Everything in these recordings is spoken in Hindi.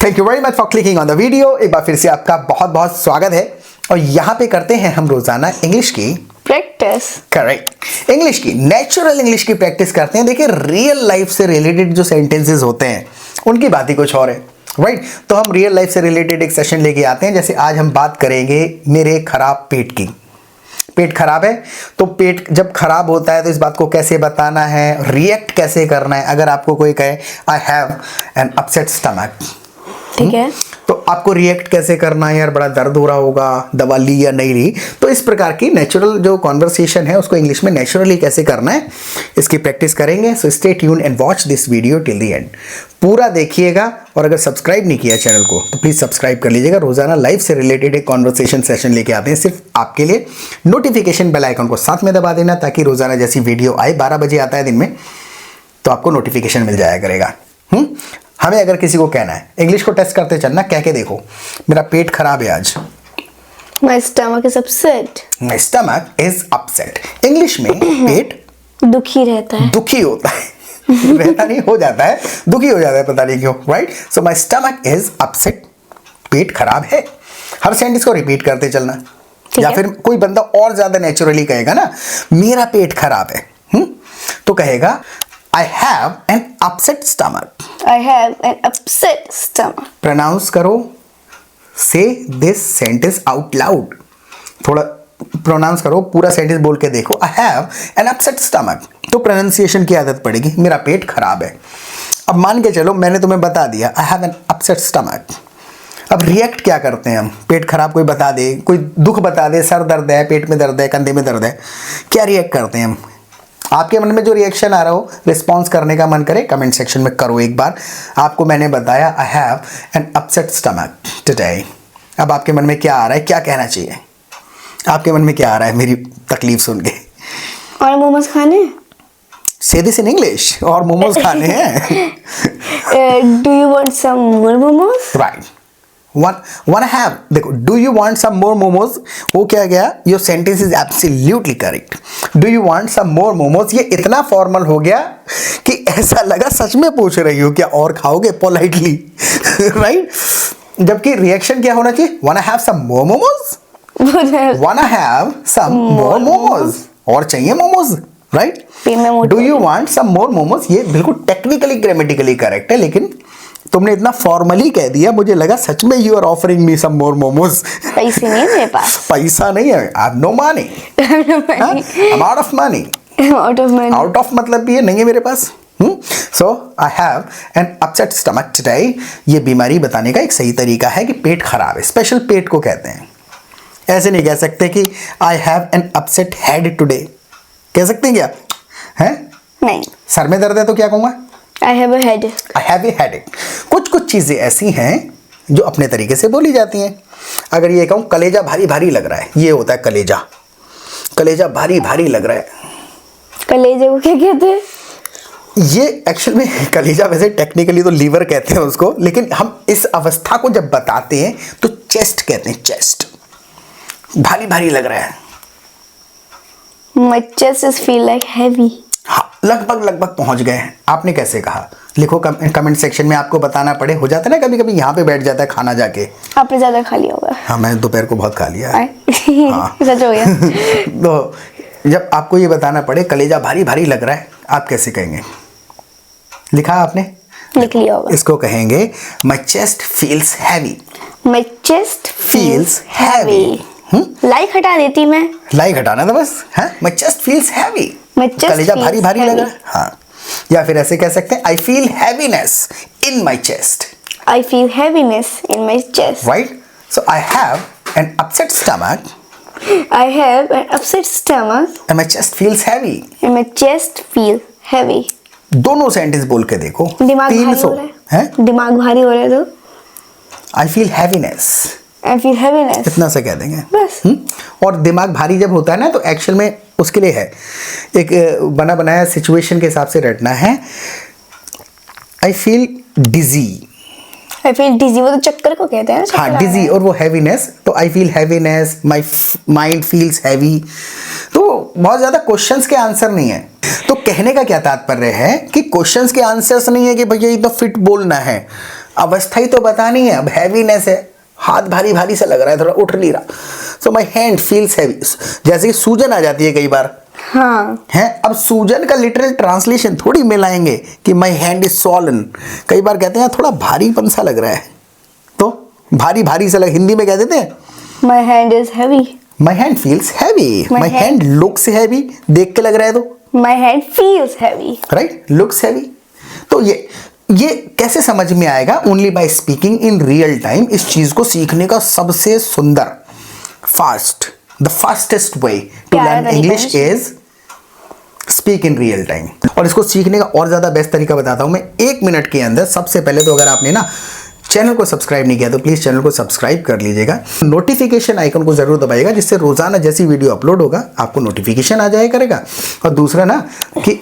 Thank you very much for clicking on the video. एक बार फिर से आपका बहुत बहुत स्वागत है और यहाँ पे करते हैं हम रोजाना इंग्लिश की प्रैक्टिस। करेक्ट, इंग्लिश की नेचुरल इंग्लिश की प्रैक्टिस करते हैं। देखिए रियल लाइफ से रिलेटेड जो सेंटेंसेस होते हैं उनकी बात ही कुछ और है, राइट? तो हम रियल लाइफ से रिलेटेड एक सेशन लेके आते हैं। जैसे आज हम बात करेंगे मेरे खराब पेट की। पेट खराब है तो पेट जब खराब होता है तो इस बात को कैसे बताना है, रिएक्ट कैसे करना है। अगर आपको कोई कहे आई हैव एन अपसेट स्टमक, ठीक है, तो आपको रिएक्ट कैसे करना है, यार बड़ा दर्द हो रहा होगा, दवा ली या नहीं ली। तो इस प्रकार की नेचुरल जो कॉन्वर्सेशन है उसको इंग्लिश में नेचुरली कैसे करना है इसकी प्रैक्टिस करेंगे। So stay tune and watch this video till the end. पूरा देखिएगा और अगर सब्सक्राइब नहीं किया चैनल को तो प्लीज़ सब्सक्राइब कर लीजिएगा। रोजाना लाइफ से रिलेटेड एक कॉन्वर्सेशन सेशन लेके आते हैं सिर्फ आपके लिए। नोटिफिकेशन बेल आइकन को साथ में दबा देना ताकि रोजाना जैसी वीडियो आए, 12 बजे आता है दिन में, तो आपको नोटिफिकेशन मिल जाया करेगा। हमें अगर किसी को कहना है, इंग्लिश को टेस्ट करते चलना, कह के देखो मेरा पेट खराब है आज। माई stomach is upset. My stomach is upset. English में पेट दुखी रहता है, दुखी होता है रहता नहीं, हो जाता है, दुखी हो जाता है, पता नहीं क्यों, right? So my stomach is upset, पेट खराब है। हर सेंटेंस को रिपीट करते चलना। या फिर कोई बंदा और ज्यादा नेचुरली कहेगा ना मेरा पेट खराब है, तो कहेगा I have an upset stomach. I have an upset stomach. Pronounce करो, say this sentence out loud. थोड़ा प्रोनाउंस करो, पूरा सेंटेंस बोल के देखो। I have an upset stomach. तो प्रोनाउंसिएशन की आदत पड़ेगी, मेरा पेट खराब है। अब मान के चलो मैंने तुम्हें बता दिया I have an upset stomach. अब रिएक्ट क्या करते हैं हम? पेट खराब कोई बता दे, कोई दुख बता दे, सर दर्द है, पेट में दर्द है, कंधे में दर्द है, क्या रिएक्ट करते हैं हम? आपके मन में जो रिएक्शन आ रहा हो, रिस्पॉन्स करने का मन करे, कमेंट सेक्शन में करो एक बार। आपको मैंने बताया आई have an upset stomach today. अब आपके मन में क्या आ रहा है, क्या कहना चाहिए? आपके मन में क्या आ रहा है मेरी तकलीफ सुन के? और मोमोज खाने? से दिस इन इंग्लिश, और मोमोज खाने हैं। Do you want some more momos? Right, one have. देखो, do you want some more momos, वो क्या गया? Your sentence is absolutely correct. Do you want some more momos, ये इतना फॉर्मल हो गया कि ऐसा लगा सच में पूछ रही हो क्या और खाओगे, पोलाइटली, राइट? जबकि रिएक्शन क्या होना चाहिए? wanna have some more momos? wanna have some more momos? और चाहिए momos, right? Do you want some more momos, ये बिल्कुल टेक्निकली ग्रामेटिकली करेक्ट है, लेकिन तुमने इतना फॉर्मली कह दिया, मुझे लगा सच में you are offering me some more momos. पैसे नहीं है मेरे पास। पैसा नहीं है, I have no money, I am out of money. Out of मतलब भी है, नहीं है मेरे पास। So I have an upset stomach today. ये बीमारी बताने का एक सही तरीका है कि पेट खराब है, स्पेशल पेट को कहते हैं। ऐसे नहीं कह सकते कि आई have an upset head today. कह सकते हैं क्या? है नहीं। सर में दर्द है तो क्या कहूँगा? I have a head. I have a headache. कुछ चीज़ें ऐसी हैं जो अपने तरीके से बोली जाती हैं। अगर ये कहूँ कलेजा भारी भारी लग रहा है, ये होता है कलेजा। कलेजा भारी भारी लग रहा है, कलेजे को क्या कहते हैं? ये एक्चुअल में कलेजा वैसे टेक्निकली तो लीवर कहते हैं उसको, लेकिन हम इस अवस्था को जब बताते हैं तो चेस्ट कहते हैं। चेस्ट भारी भारी लग रहा है। My chest is feel like heavy. हाँ, लगभग पहुंच गए हैं। आपने कैसे कहा? लिखो कमेंट सेक्शन में। आपको बताना पड़े, हो जाता है ना कभी कभी यहाँ पे बैठ जाता है खाना जाके। आपने ज्यादा खा लिया होगा। हाँ, मैंने दोपहर को बहुत खा लिया है। हाँ। सच हो गया। तो जब आपको ये बताना पड़े कलेजा भारी भारी लग रहा है, आप कैसे कहेंगे? लिखा आपने? लिख लिया होगा। इसको कहेंगे my chest feels heavy. My chest feels heavy. Like हटा देती मैं। लाइक हटाना था बस। हाँ, माई चेस्ट फील्स हैवी, कलेजा भारी भारी लग रहा है। हाँ, या फिर ऐसे कह सकते हैं I feel heaviness in my chest. I feel heaviness in my chest, right? So I have an upset stomach. I have an upset stomach and my chest feels heavy. And my chest feel heavy. दोनों सेंटेंस बोल के देखो। दिमाग भारी हो रहा है। दिमाग भारी हो रहा है तो I feel heaviness. I feel heaviness, इतना से कह देंगे बस। और दिमाग भारी जब होता है ना तो एक्चुअल में उसके लिए है एक बना बनाया सिचुएशन के हिसाब से रटना है। I feel digi. I feel डिजी, वो तो चक्कर को कहते हैं ना। हाँ, डिजी, और वो हैवीनेस, तो I feel heaviness, my mind feels heavy. तो बहुत ज्यादा क्वेश्चंस के आंसर नहीं है। तो कहने का क्या तात्पर्य है कि क्वेश्चंस के आंसर्स नहीं है कि भैया एकदम फिट बोलना है। अवस्था ही तो बतानी है। अब हैवीनेस है, हाथ भारी भारी सा लग रहा है, थोड़ा उठ नहीं रहा। सो माई हैंड फील्स हैवी, जैसे कि सूजन आ जाती है कई बार हाँ, है। अब सूजन का लिटरल ट्रांसलेशन थोड़ी मिलाएंगे कि माई हैंड इज सॉलन। कई बार कहते हैं थोड़ा भारीपन सा लग रहा है, तो भारी भारी सा लग, हिंदी में कह देते हैं my hand is heavy. My hand feels heavy, My my hand looks heavy, देख के लग रहा है तो My hand feels heavy. Right, looks heavy. तो ये कैसे समझ में आएगा? Only by speaking in real time. इस चीज को सीखने का सबसे सुंदर, द फास्टेस्ट वे टू क्या है लर्न तरीका इंग्लिश है? Is speak in real time. और इसको सीखने का और ज्यादा बेस्ट तरीका बताता हूं मैं 1 मिनट के अंदर। सबसे पहले तो अगर आपने ना चैनल को सब्सक्राइब नहीं किया तो प्लीज चैनल को सब्सक्राइब कर लीजिएगा, नोटिफिकेशन आइकन को जरूर दबाइएगा, जिससे रोजाना जैसी वीडियो अपलोड होगा आपको नोटिफिकेशन आ जाया करेगा। और दूसरा ना कि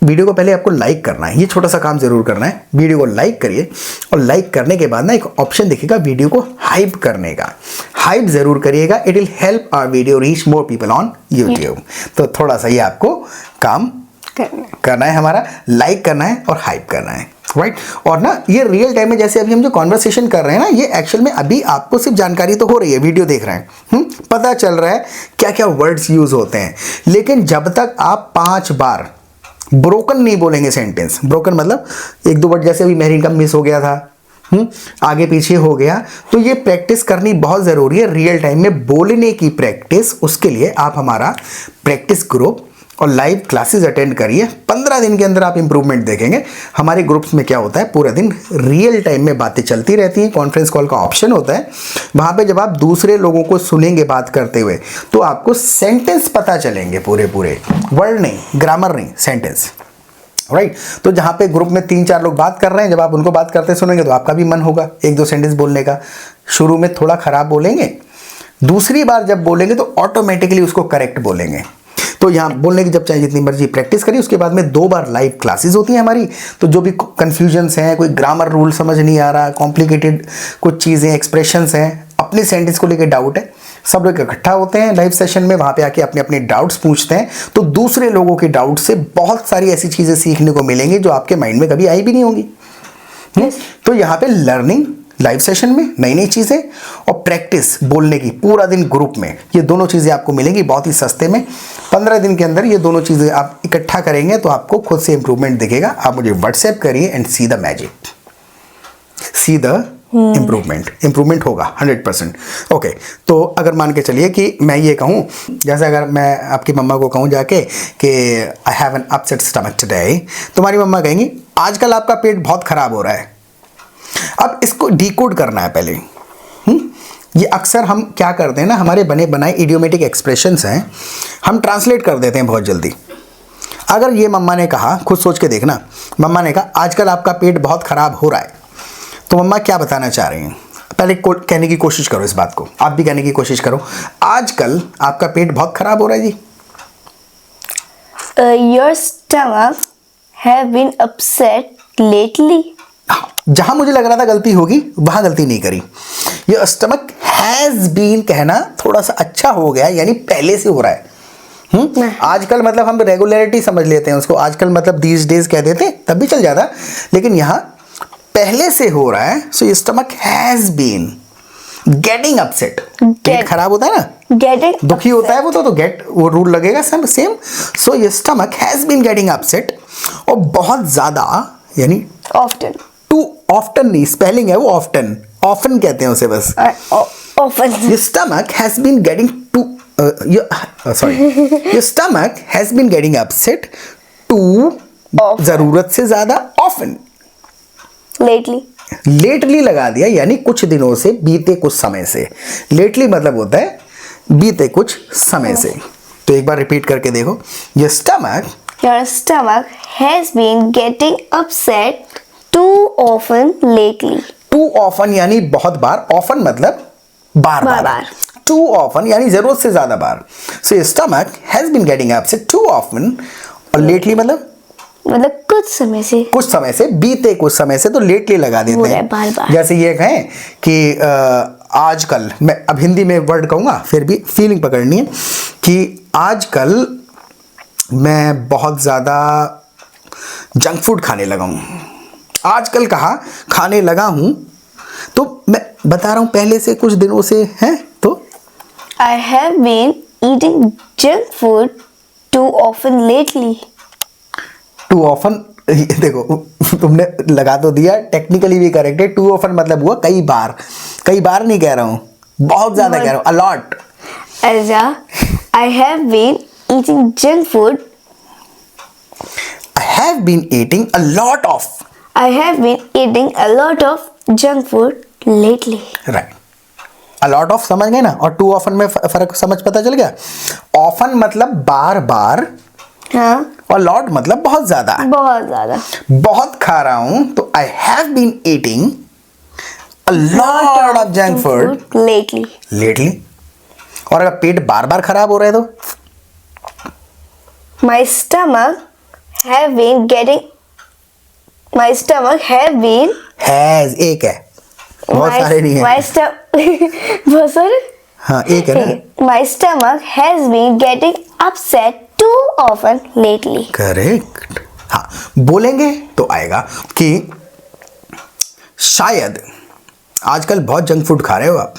वीडियो को पहले आपको लाइक करना है, ये छोटा सा काम जरूर करना है। वीडियो को लाइक करिए और लाइक करने के बाद ना एक ऑप्शन दिखेगा वीडियो को हाइप करने का, हाइप जरूर करिएगा। It will help our video reach more people on YouTube. तो थोड़ा सा ये आपको काम करना है, हमारा लाइक करना है और हाइप करना है, राइट। और ना ये रियल टाइम में जैसे अभी हम जो कॉन्वर्सेशन कर रहे हैं ना, ये एक्चुअल में अभी आपको सिर्फ जानकारी तो हो रही है, वीडियो देख रहे हैं, पता चल रहा है क्या क्या वर्ड्स यूज होते हैं। लेकिन जब तक आप 5 बार ब्रोकन नहीं बोलेंगे सेंटेंस, ब्रोकन मतलब 1-2 वर्ड जैसे अभी मेहरीन का मिस हो गया था, आगे पीछे हो गया, तो ये प्रैक्टिस करनी बहुत ज़रूरी है रियल टाइम में बोलने की प्रैक्टिस। उसके लिए आप हमारा प्रैक्टिस ग्रुप और लाइव क्लासेस अटेंड करिए। 15 दिन के अंदर आप इंप्रूवमेंट देखेंगे। हमारे ग्रुप्स में क्या होता है, पूरे दिन रियल टाइम में बातें चलती रहती हैं, कॉन्फ्रेंस कॉल का ऑप्शन होता है। वहाँ पे जब आप दूसरे लोगों को सुनेंगे बात करते हुए तो आपको सेंटेंस पता चलेंगे, पूरे वर्ड नहीं, ग्रामर नहीं, सेंटेंस, राइट। तो जहाँ पे ग्रुप में 3-4 लोग बात कर रहे हैं, जब आप उनको बात करते सुनेंगे तो आपका भी मन होगा 1-2 सेंटेंस बोलने का। शुरू में थोड़ा खराब बोलेंगे, दूसरी बार जब बोलेंगे तो ऑटोमेटिकली उसको करेक्ट बोलेंगे। तो यहाँ बोलने की जब चाहे जितनी मर्जी प्रैक्टिस करिए। उसके बाद में 2 बार लाइव क्लासेस होती हैं हमारी। तो जो भी कन्फ्यूजन्स हैं, कोई ग्रामर रूल समझ नहीं आ रहा, कॉम्प्लिकेटेड कुछ चीज़ें, एक्सप्रेशंस हैं, अपने सेंटेंस को लेकर डाउट है, सब लोग इकट्ठा होते हैं लाइव सेशन में। वहाँ पे आके अपने अपने डाउट्स पूछते हैं, तो दूसरे लोगों के डाउट से बहुत सारी ऐसी चीज़ें सीखने को मिलेंगी जो आपके माइंड में कभी आई भी नहीं होंगी। तो यहाँ पे लर्निंग लाइव सेशन में नई नई चीज़ें और प्रैक्टिस बोलने की पूरा दिन ग्रुप में, ये दोनों चीज़ें आपको मिलेंगी बहुत ही सस्ते में। 15 दिन के अंदर ये दोनों चीज़ें आप इकट्ठा करेंगे तो आपको खुद से इंप्रूवमेंट दिखेगा। आप मुझे व्हाट्सएप करिए and see the magic, see the improvement होगा 100%। ओके, तो अगर मान के चलिए कि मैं ये कहूँ, जैसे अगर मैं आपकी मम्मा को कहूँ जाके कि आई have an upset stomach today, तुम्हारी मम्मा कहेंगी आजकल आपका पेट बहुत खराब हो रहा है। अब इसको डिकोड करना है पहले। ये अक्सर हम क्या करते हैं ना, हमारे बने बनाए इडियोमेटिक एक्सप्रेशंस हैं, हम ट्रांसलेट कर देते हैं बहुत जल्दी। अगर ये मम्मा ने कहा, खुद सोच के देखना, मम्मा ने कहा आजकल आपका पेट बहुत खराब हो रहा है, तो मम्मा क्या बताना चाह रही हैं? पहले कहने की कोशिश करो इस बात को, आप भी कहने की कोशिश करो, आजकल आपका पेट बहुत खराब हो रहा है जी। Your stomach have been upset lately. जहां मुझे लग रहा था गलती होगी वहां गलती नहीं करी। ये स्टमक हैज बीन कहना थोड़ा सा अच्छा हो गया, यानी पहले से हो रहा है। आजकल मतलब हम रेगुलरिटी समझ लेते हैं उसको, आजकल मतलब दीज डेज कह देते तब भी चल जाता, लेकिन यहाँ पहले से हो रहा है। सो ये stomach has been getting upset, पेट खराब होता है ना, Getting दुखी होता है वो तो गेट वो रूल लगेगा सेम। सो ये stomach has been getting upset, और बहुत ज्यादा यानी often. टू ऑफ्टन नहीं, स्पेलिंग है वो ऑफ्टन, ऑफन कहते हैं उसे बस। Often. Your stomach has been getting your stomach has been getting upset too Often. जरूरत से ज्यादा often। Lately. लेटली लगा दिया, यानी कुछ दिनों से, बीते कुछ समय से। लेटली मतलब होता है बीते कुछ समय से। तो एक बार रिपीट करके देखो, your stomach has been getting upset too often lately. Too often यानी बहुत बार, ऑफन मतलब बार बार, टू ऑफन यानी जरूरत से ज्यादा बार। So stomach has been getting upset too often, और लेटली मतलब कुछ समय से, बीते कुछ समय से, तो लेटली लगा देते हैं बार बार। जैसे ये कहें कि आजकल, मैं अब हिंदी में वर्ड कहूंगा फिर भी फीलिंग पकड़नी है, कि आजकल मैं बहुत ज्यादा जंक फूड खाने लगा हूं। आजकल कहा खाने लगा हूं, तो मैं बता रहा हूं पहले से कुछ दिनों से है। तो I have been eating junk food too often lately. Too often, देखो तुमने लगा तो दिया, टेक्निकली भी करेक्ट है। टू ऑफन मतलब हुआ कई बार, कई बार नहीं कह रहा हूं, बहुत ज्यादा कह रहा हूं, allot. Alja, I have been eating junk food. I have been eating a lot of, I have been eating a lot of junk food lately. Right. a lot of समझ गए ना, और टू ऑफन में फर्क समझ पता चल गया। ऑफन मतलब बार बार, हाँ, और लॉट मतलब बहुत ज्यादा। बहुत ज़्यादा। बहुत खा रहा हूं, तो I have been eating a lot of junk food lately. lately। और अगर पेट बार बार खराब हो रहा है तो My stomach have been getting. My stomach have been. Has, एक है, बहुत सारे नहीं है। My stomach. बहुत सारे. हाँ एक है ना। My stomach has been getting upset too often lately. Correct. हाँ बोलेंगे तो आएगा कि शायद आजकल बहुत जंक फूड खा रहे हो आप।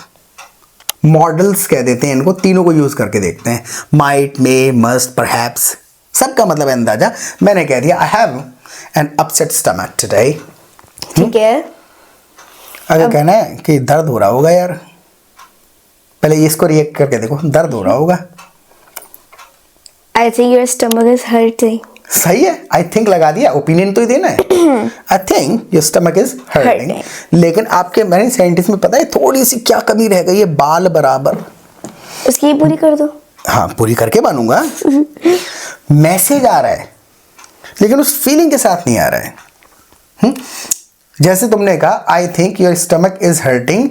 मॉडल्स कह देते हैं इनको, तीनों को यूज करके देखते हैं। माइट, मे, मस्ट, परहैप्स, सबका मतलब है अंदाजा। मैंने कह दिया आई have an upset stomach today. ठीक है. अगर कहना है कि दर्द हो रहा होगा यार, पहले इसको रिएक्ट करके देखो, दर्द हो रहा होगा। I think your stomach is hurting. सही है, आई थिंक लगा दिया, ओपिनियन तो ही देना है। I think your stomach is hurting. लेकिन आपके मैंने साइंटिस्ट में पता है थोड़ी सी क्या कमी रह गई है, बाल बराबर। उसकी पूरी कर दो. हाँ पूरी करके बनूंगा। मैसेज आ रहा है लेकिन उस फीलिंग के साथ नहीं आ रहा है। जैसे तुमने कहा I think your stomach is hurting,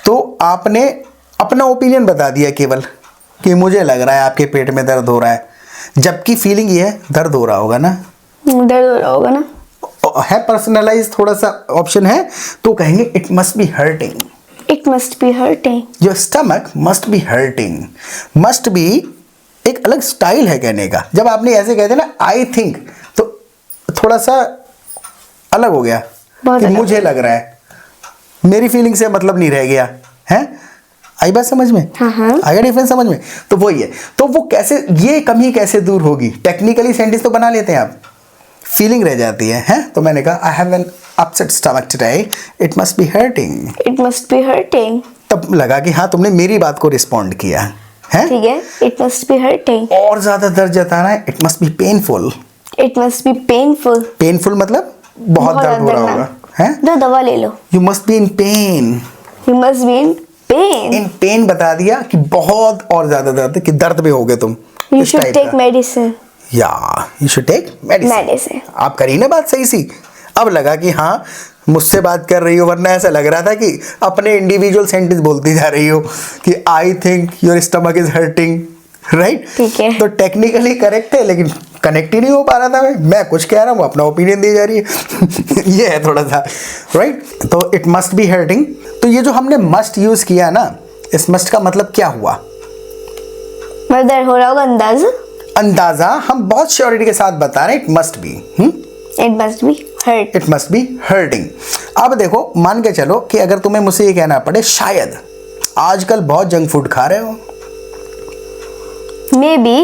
तो आपने अपना ओपिनियन बता दिया केवल कि मुझे लग रहा है आपके पेट में दर्द हो रहा है, जबकि फीलिंग ये है दर्द हो रहा होगा ना। दर्द हो रहा होगा ना. है पर्सनलाइज थोड़ा सा ऑप्शन है, तो कहेंगे it must be hurting. It must be hurting. Your stomach must be hurting. Must be एक अलग स्टाइल है कहने का। जब आपने ऐसे कहते ना आई थिंक, तो थोड़ा सा अलग हो गया बहुत कि अलग मुझे लग रहा है, मेरी फीलिंग से मतलब नहीं रह गया है। आई बात समझ में? हाँ. आया डिफरेंस समझ में? तो वही है। तो वो कैसे, ये कमी कैसे दूर होगी? टेक्निकली सेंटेंस तो बना लेते हैं आप, फीलिंग रह जाती है? तो मैंने कहा आई have an upset stomach today, it must be hurting. It must be hurting. तब लगा कि हाँ तुमने मेरी बात को रिस्पॉन्ड किया है। ठीक है. It must be hurting. और ज्यादा दर्द जताना है, it must be painful. It must be painful. Painful मतलब बहुत दर्द हो रहा होगा है। दो दवा ले लो. You must be in pain. You must be in pain. In pain बता दिया कि बहुत और ज्यादा दर्द, कि दर्द में हो गए तुम। You इस should type take का। medicine. या you should take medicine. Medicine. आप करी ना बात सही सी। अब लगा कि हाँ मुझसे बात कर रही हो, वरना ऐसा लग रहा था कि अपने इंडिविजुअल सेंटेंस बोलती जा रही हो कि I think your stomach is hurting, right? ठीक है. तो टेक्निकली करेक्ट है, लेकिन कनेक्ट ही नहीं हो पा रहा था। मैं कुछ कह रहा हूँ, अपना ओपिनियन दी जा रही है। ये है थोड़ा सा, राइट? तो इट मस्ट बी हर्टिंग। तो ये जो हमने मस्ट यूज किया ना, इस मस्ट का मतलब क्या हुआ? मतलब दर्द हो रहा होगा, अंदाजा. अंदाजा हम बहुत श्योरिटी के साथ बता रहे हैं, it must be. It must be hurt. It must be hurting. अब देखो, मान के चलो कि अगर तुम्हें मुझसे ये कहना पड़े शायद आजकल बहुत जंक फूड खा रहे हो। Maybe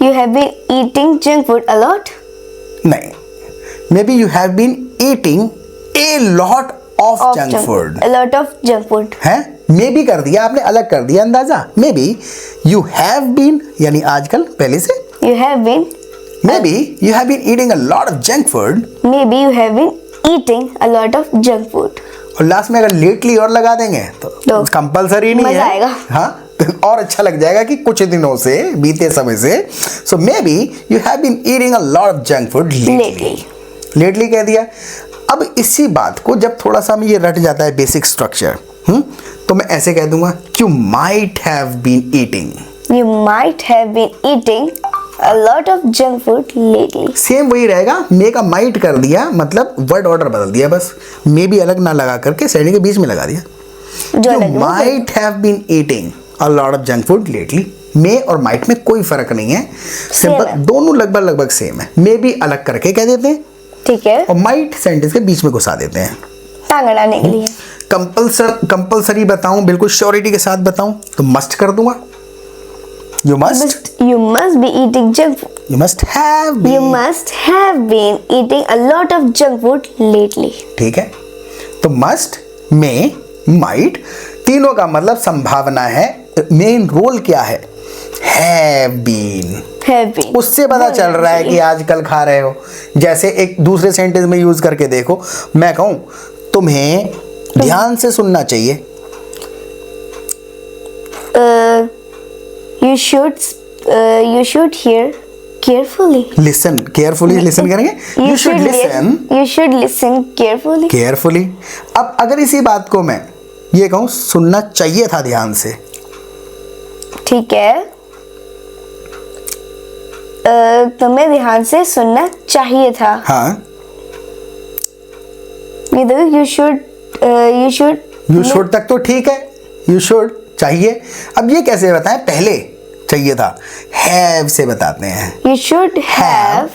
you have been eating junk food a lot. नहीं, maybe you have been eating a lot of Of junk food. A lot of junk food. है, मे बी कर दिया आपने, अलग कर दिया अंदाजा। Maybe you have been यानी आजकल पहले से, You have been. Maybe you have been eating a lot of junk food, Maybe you have been eating a lot of junk food. और लास्ट में अगर लेटली और लगा देंगे तो कंपलसरी नहीं मजा है। आएगा। हाँ और अच्छा लग जाएगा कि कुछ दिनों से, बीते समय से। So maybe you have been eating a lot of junk food lately. Lately कह दिया। अब इसी बात को जब थोड़ा सा ये रट जाता है बेसिक स्ट्रक्चर, तो मैं ऐसे कह दूंगा you might have been eating. You might have been eating a lot of junk food lately. Same वही रहेगा, मे का माइट कर दिया, मतलब वर्ड ऑर्डर बदल दिया बस। मे भी अलग ना लगा करके सेंटेंस के बीच में लगा दिया। जो You अलग है, might have been eating a lot of junk food lately। मे और माइट में कोई फर्क नहीं है, सिंपल, है। दोनों लगभग सेम है। मे भी अलग करके कह देते हैं, ठीक है, और माइट सेंटेंस के बीच में घुसा देते हैं। टांग अड़ाने के लिए। कंपल्सरी बताऊं, बिल्कुल श्योरिटी के साथ बताऊं तो मस्ट कर दूंगा। You must You must be eating junk food. You must have You must have been eating a lot of junk food lately. ठीक है, तो मस्ट, मे, माइट तीनों का मतलब संभावना है। मेन रोल क्या है? Have been. Have been. उससे पता चल रहा है कि आजकल खा रहे हो। जैसे एक दूसरे सेंटेंस में यूज करके देखो, मैं कहूं तुम्हें ध्यान से सुनना चाहिए। You should hear carefully. Listen, carefully listen करेंगे। You should listen You should listen carefully. Carefully. अब अगर इसी बात को मैं ये कहूं सुनना चाहिए था ध्यान से, ठीक है, तुम्हें ध्यान से सुनना चाहिए था। हाँ, ये देखो, यू शुड तक तो ठीक है, यू शुड चाहिए। अब ये कैसे बताएं? पहले चाहिए था, हैव से बताते हैं। You should have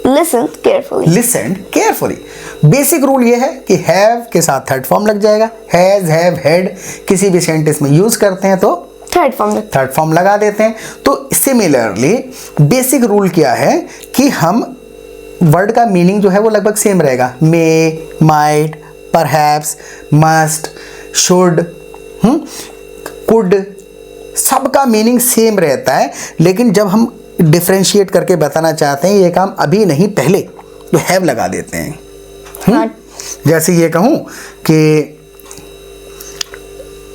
listened carefully. Listen carefully. Basic rule ये है कि हैव के साथ थर्ड फॉर्म लग जाएगा। हैज, हैव, हैड किसी भी सेंटेंस में यूज करते हैं तो थर्ड फॉर्म। थर्ड फॉर्म लगा देते हैं। तो सिमिलरली बेसिक रूल क्या है कि हम वर्ड का मीनिंग जो है वो लगभग सेम रहेगा। May, might, perhaps, must, should, could, सबका मीनिंग सेम रहता है। लेकिन जब हम डिफरेंशिएट करके बताना चाहते हैं ये काम अभी नहीं पहले, तो हैव लगा देते हैं। हाँ, जैसे ये कहूं कि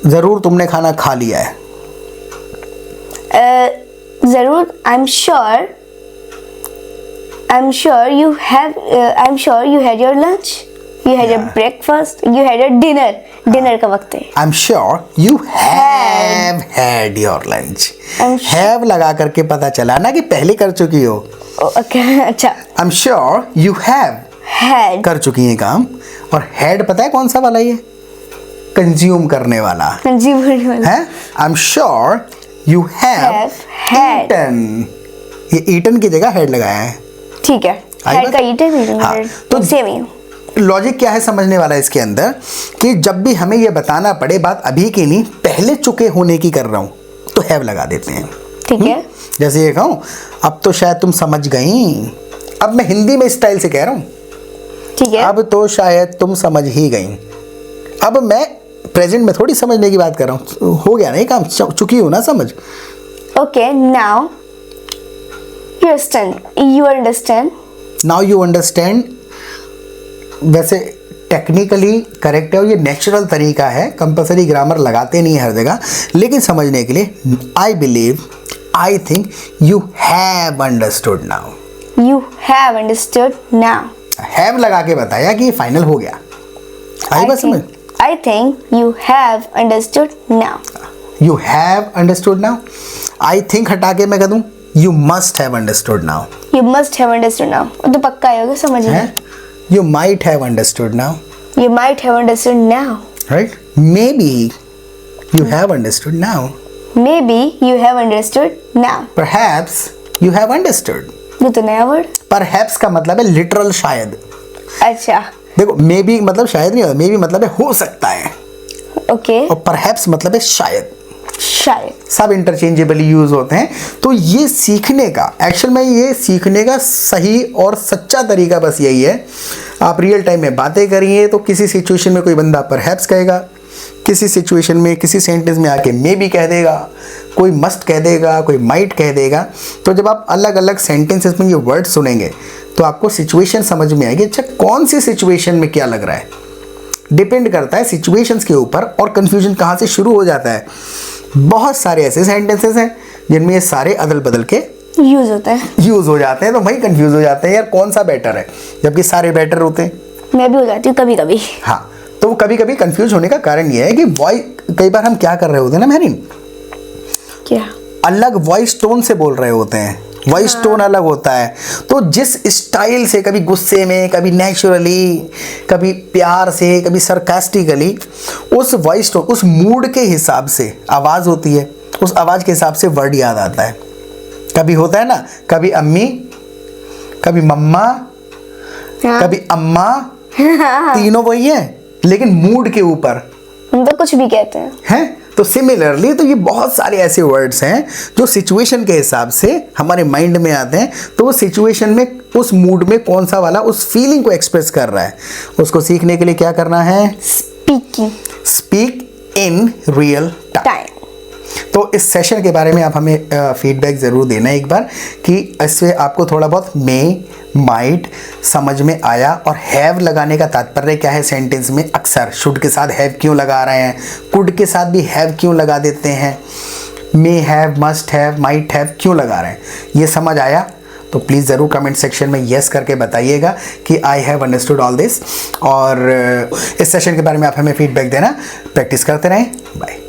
जरूर तुमने खाना खा लिया है। जरूर, I'm sure you had your lunch, you had your breakfast, you had your dinner. Dinner का वक्त है। I'm sure you have had your lunch. I'm sure- have लगा करके पता चला ना कि पहले कर चुकी हो। ओके, अच्छा। I'm sure you have Had. कर चुकी है काम। और had पता है कौन सा वाला? ये कंज्यूम करने वाला जी बोलने वाला। है। I'm sure you have had. eaten। ये eaten की जगह had लगाया है। ठीक है, आई had बात? का eaten हाँ, तो तो सेम ही। लॉजिक क्या है समझने वाला इसके अंदर कि जब भी हमें ये बताना पड़े बात अभी की नहीं पहले चुके होने की कर रहा हूं तो हैव लगा देते हैं। ठीक है, जैसे ये कहूं अब तो शायद तुम समझ गई। अब मैं हिंदी में स्टाइल से कह रहा हूं, ठीक है। अब तो शायद तुम समझ ही गई। अब मैं प्रेजेंट में थोड़ी समझने की बात कर रहा हूं। हो गया ना ये काम, चुकी हूं ना समझ। Okay, now you understand. Now you understand वैसे टेक्निकली करेक्ट है और ये नेचुरल तरीका है। कंपलसरी ग्रामर लगाते नहीं हर जगह, लेकिन समझने के लिए I believe, I think you have understood now. You have understood now. Have लगा के बताया कि फाइनल हो गया। आई बस समझ। I think you have understood now. You have understood now. I think हटा के मैं कह दूं you must have understood now. You must have understood now. तो पक्का ही होगा, समझ है you might have understood now. You might have understood now. Right, may be you have understood now. Maybe you have understood now. Perhaps you have understood. ये तो नया वर्ड। परहैप्स का मतलब है लिटरल शायद। अच्छा, देखो मे बी मतलब शायद नहीं होता, मे बी मतलब है हो सकता है, ओके, और परहैप्स मतलब है शायद। शायद। सब इंटरचेंजेबली यूज होते हैं। तो ये सीखने का एक्चुअल में ये सीखने का सही और सच्चा तरीका बस यही है। आप रियल टाइम में बातें करिए तो किसी सिचुएशन में कोई बंदा परहैप्स कहेगा, किसी सिचुएशन में किसी सेंटेंस में आके मे बी कह देगा, कोई मस्ट कह देगा, कोई माइट कह देगा। तो जब आप अलग अलग सेंटेंसेस में ये वर्ड सुनेंगे तो आपको सिचुएशन समझ में आएगी। अच्छा कौन सी सिचुएशन में क्या लग रहा है, डिपेंड करता है सिचुएशंस के ऊपर। और कन्फ्यूजन कहाँ से शुरू हो जाता है? बहुत सारे ऐसे सेंटेंसेस हैं जिनमें ये सारे अदल बदल के यूज होता है। यूज हो जाते हैं, तो वही कंफ्यूज हो जाते हैं यार कौन सा बेटर है, जबकि सारे बेटर होते हैं। मैं भी हो जाती हूँ कभी कभी। हाँ, तो कभी कभी कंफ्यूज होने का कारण ये है कि कई बार हम क्या कर रहे होते हैं ना मेहरीन, क्या? अलग वॉइस टोन से बोल रहे होते हैं। वॉइस टोन अलग होता है, तो जिस स्टाइल से, कभी गुस्से में, कभी नेचुरली, कभी प्यार से, कभी सरकास्टिकली, उस वॉइस टोन, उस मूड के हिसाब से आवाज़ होती है, उस आवाज़ के हिसाब से वर्ड याद आता है। कभी होता है ना, कभी अम्मी, कभी मम्मा, हाँ। कभी अम्मा, तीनों वही है लेकिन मूड के ऊपर हम तो कुछ भी कहते हैं। हैं। तो सिमिलरली तो ये बहुत सारे ऐसे वर्ड्स हैं जो सिचुएशन के हिसाब से हमारे माइंड में आते हैं, तो वो सिचुएशन में उस मूड में कौन सा वाला उस फीलिंग को एक्सप्रेस कर रहा है, उसको सीखने के लिए क्या करना है? Speaking speak in real time. Time. तो इस सेशन के बारे में आप हमें फीडबैक ज़रूर देना एक बार कि इससे आपको थोड़ा बहुत मे, माइट समझ में आया, और हैव लगाने का तात्पर्य क्या है सेंटेंस में। अक्सर शुड के साथ हैव क्यों लगा रहे हैं, कुड के साथ भी हैव क्यों लगा देते हैं, may have, must have, might have क्यों लगा रहे हैं, ये समझ आया? तो प्लीज़ ज़रूर कमेंट सेक्शन में येस करके बताइएगा कि I have understood all this. और इस सेशन के बारे में आप हमें फीडबैक देना। प्रैक्टिस करते रहें। बाय।